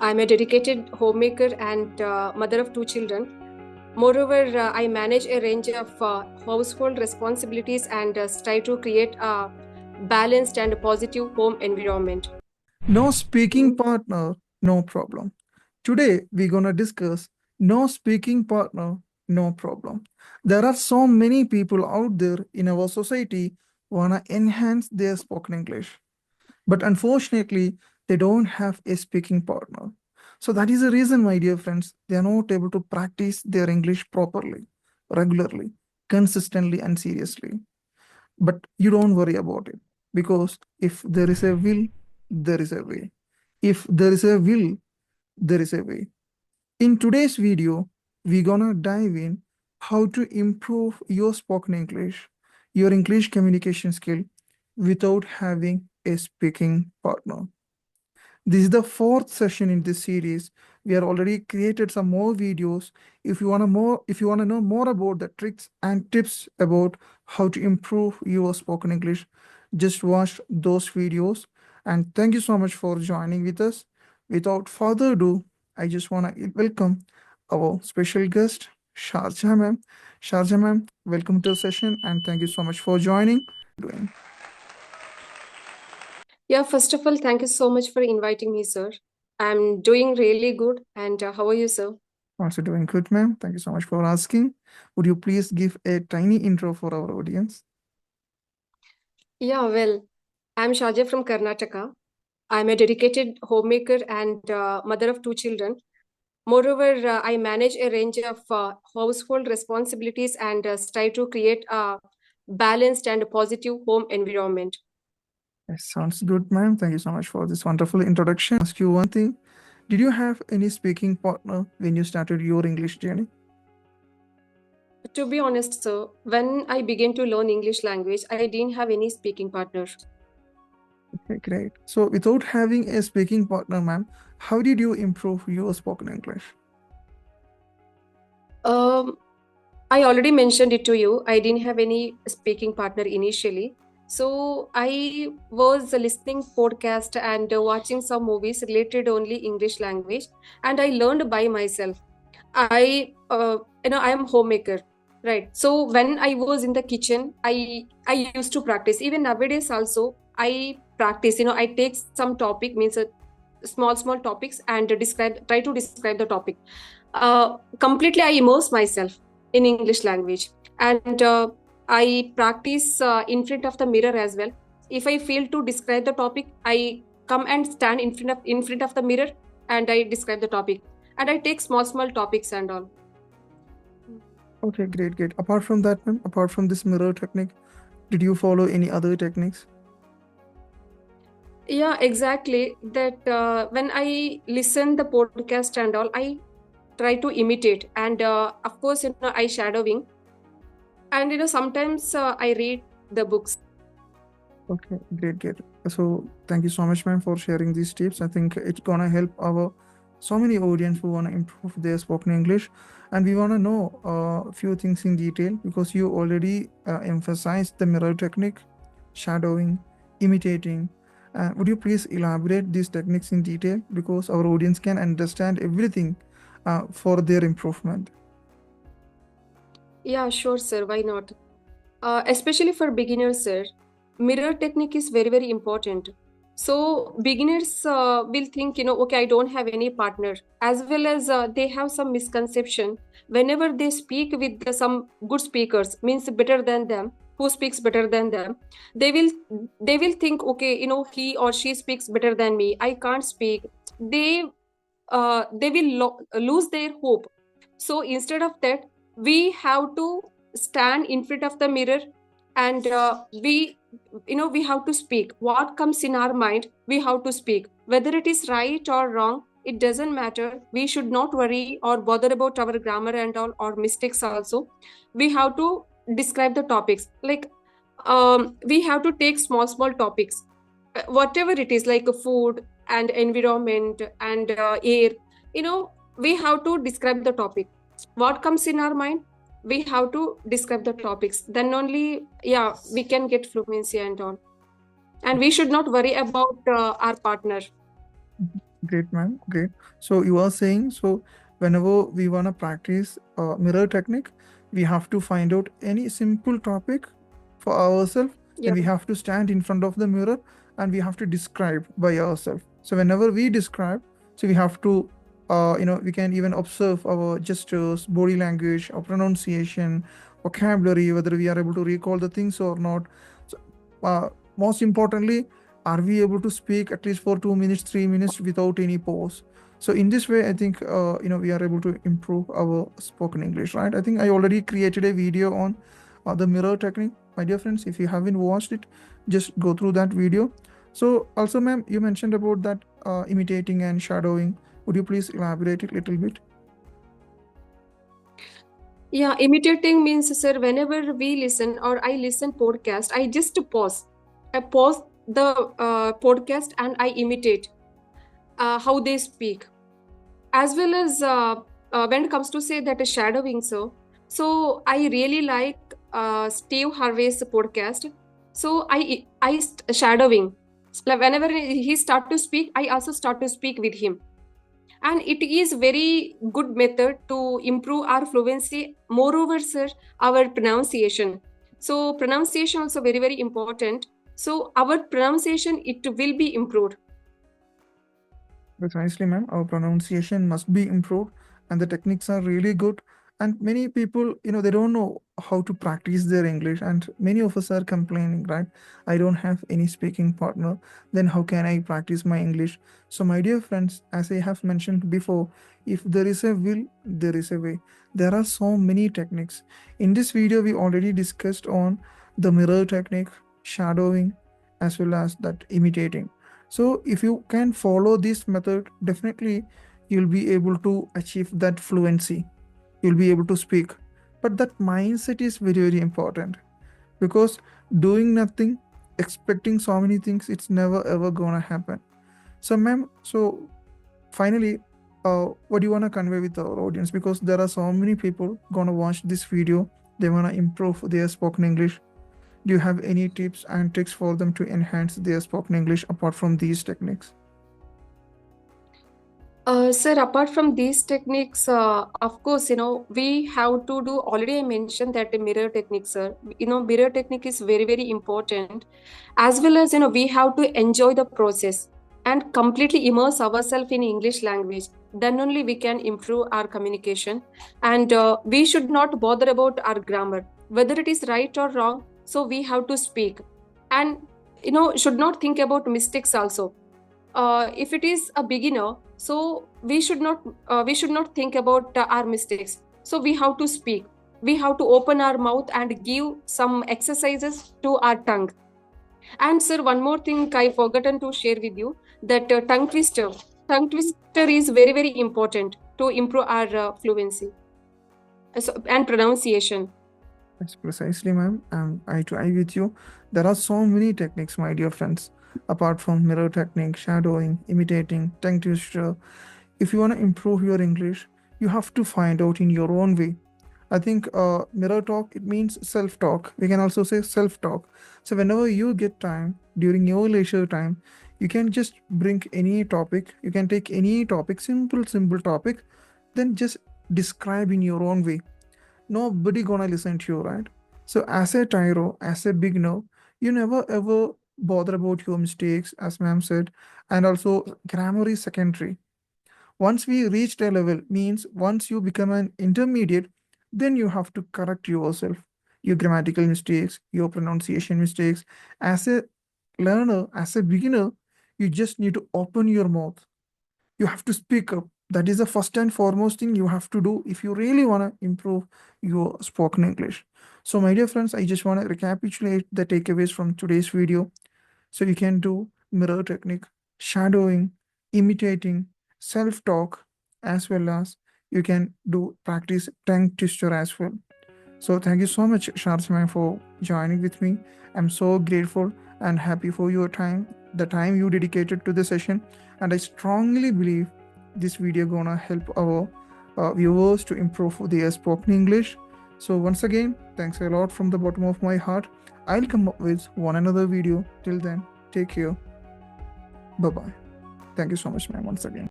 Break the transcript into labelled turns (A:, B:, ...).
A: I'm a dedicated homemaker and mother of 2 children. Moreover, I manage a range of household responsibilities and strive to create a balanced and positive home environment.
B: No speaking partner, no problem. Today we're gonna discuss no speaking partner, no problem. There are so many people out there in our society wanna enhance their spoken English, but unfortunately they don't have a speaking partner. So that is the reason, my dear friends, they are not able to practice their English properly, regularly, consistently, and seriously. But you don't worry about it because if there is a will, there is a way. If there is a will, there is a way. In today's video, we're gonna dive in how to improve your spoken English, your English communication skill without having a speaking partner. This is the fourth session in this series. We are already created some more videos. If you wanna know more about the tricks and tips about how to improve your spoken English, just watch those videos. And thank you so much for joining with us. Without further ado, I just wanna welcome our special guest, Sharjah ma'am. Sharjah ma'am, welcome to the session and thank you so much for joining. Doing
A: Yeah, first of all, thank you so much for inviting me, sir. I'm doing really good. And how are you, sir?
B: Also doing good, ma'am. Thank you so much for asking. Would you please give a tiny intro for our audience?
A: Yeah, well, I'm Shaja from Karnataka. I'm a dedicated homemaker and mother of 2 children. Moreover, I manage a range of household responsibilities and strive to create a balanced and positive home environment.
B: Yes, sounds good, ma'am. Thank you so much for this wonderful introduction. Ask you one thing. Did you have any speaking partner when you started your English journey?
A: To be honest, sir, when I began to learn English language, I didn't have any speaking partner.
B: Okay, great. So without having a speaking partner, ma'am, how did you improve your spoken English?
A: Um, I already mentioned it to you. I didn't have any speaking partner initially. So I was listening podcast and watching some movies related only English language, and I learned by myself. I am homemaker, right? So when I was in the kitchen, I used to practice. Even nowadays also, I practice. I take some topic, means small topics, and try to describe the topic. Completely, I immerse myself in English language, and I practice in front of the mirror as well. If I fail to describe the topic, I come and stand in front of the mirror, and I describe the topic, and I take small topics and all.
B: Okay, great, great. Apart from that, ma'am, apart from this mirror technique, did you follow any other techniques?
A: Yeah, exactly. That when I listen the podcast and all, I try to imitate, and of course, I shadowing, and sometimes I read the books.
B: Okay, great, great. So thank you so much, ma'am, for sharing these tips. I think it's gonna help our so many audience who wanna improve their spoken English, and we wanna know a few things in detail because you already emphasized the mirror technique, shadowing, imitating. Would you please elaborate these techniques in detail because our audience can understand everything for their improvement?
A: Yeah, sure, sir. Why not? Especially for beginners, sir, mirror technique is very important. So beginners will think, okay, I don't have any partner, as well as they have some misconception. Whenever they speak with some good speakers, means better than them, who speaks better than them, they will they will think, okay, he or she speaks better than me. I can't speak. They will lose their hope. So instead of that, we have to stand in front of the mirror, and we have to speak what comes in our mind. We have to speak whether it is right or wrong. It doesn't matter. We should not worry or bother about our grammar and all, or mistakes also. We have to describe the topics, like we have to take small topics, whatever it is, like food and environment and air. We have to describe the topic. What comes in our mind, we have to describe the topics. Then only, yeah, we can get fluency and all. And we should not worry about our partner.
B: Great, ma'am. Great. So you are saying, so whenever we want to practice mirror technique, we have to find out any simple topic for ourselves. Then
A: Yeah.
B: we have to stand in front of the mirror and we have to describe by ourselves. So whenever we describe, so we have to, we can even observe our gestures, body language, our pronunciation, vocabulary, whether we are able to recall the things or not. So, most importantly, are we able to speak at least for 2 minutes, 3 minutes without any pause? So in this way, I think we are able to improve our spoken English, right? I think I already created a video on the mirror technique, my dear friends. If you haven't watched it, just go through that video. So also, ma'am, you mentioned about that imitating and shadowing. Would you please elaborate it a little bit?
A: Yeah, imitating means, sir, whenever we listen or I listen podcast, I just pause. I pause the podcast and I imitate how they speak. As well as when it comes to say that shadowing, so I really like Steve Harvey's podcast. So shadowing. Like whenever he start to speak, I also start to speak with him, and it is very good method to improve our fluency. Moreover, sir, our pronunciation. So pronunciation also very important. So our pronunciation, it will be improved.
B: Precisely, ma'am. Our pronunciation must be improved, and the techniques are really good. And many people, they don't know how to practice their English, and many of us are complaining, right? I don't have any speaking partner. Then how can I practice my English? So, my dear friends, as I have mentioned before, if there is a will, there is a way. There are so many techniques. In this video, we already discussed on the mirror technique, shadowing, as well as that imitating. So if you can follow this method, definitely you'll be able to achieve that fluency. You'll be able to speak. But that mindset is very important, because doing nothing, expecting so many things, it's never ever gonna happen. So, ma'am, so finally, what do you wanna convey with our audience? Because there are so many people gonna watch this video. They wanna improve their spoken English. Do you have any tips and tricks for them to enhance their spoken English apart from these techniques?
A: Sir, apart from these techniques, of course, we have to do, already I mentioned that the mirror technique, sir. Mirror technique is very important. As well as, we have to enjoy the process and completely immerse ourselves in English language. Then only we can improve our communication. And we should not bother about our grammar, whether it is right or wrong. So we have to speak. And, should not think about mistakes also. If it is a beginner, so we should not think about our mistakes. So we have to speak, we have to open our mouth and give some exercises to our tongue. And sir, one more thing I forgotten to share with you, that tongue twister is very important to improve our fluency and pronunciation.
B: That's precisely, ma'am. I try with you. There are so many techniques, my dear friends, apart from mirror technique, shadowing, imitating, tongue twister. If you want to improve your English, you have to find out in your own way. I think mirror talk, it means self-talk. We can also say self-talk. So whenever you get time during your leisure time, you can just bring any topic. You can take any topic, simple topic, then just describe in your own way. Nobody gonna listen to you, right? So as a tyro, as a beginner, you never ever bother about your mistakes, as ma'am said, and also grammar is secondary. Once we reached a level, means once you become an intermediate, then you have to correct yourself, your grammatical mistakes, your pronunciation mistakes. As a learner, as a beginner, you just need to open your mouth. You have to speak up. That is the first and foremost thing you have to do if you really want to improve your spoken English. So, my dear friends, I just want to recapitulate the takeaways from today's video. So, you can do mirror technique, shadowing, imitating, self talk, as well as you can do practice tongue twister as well. So thank you so much, Sharthman, for joining with me. I'm so grateful and happy for your time, the time you dedicated to the session. And I strongly believe this video gonna help our viewers to improve their spoken English. So once again, thanks a lot from the bottom of my heart. I'll come up with one another video. Till then, take care. Bye bye. Thank you so much, ma'am, once again.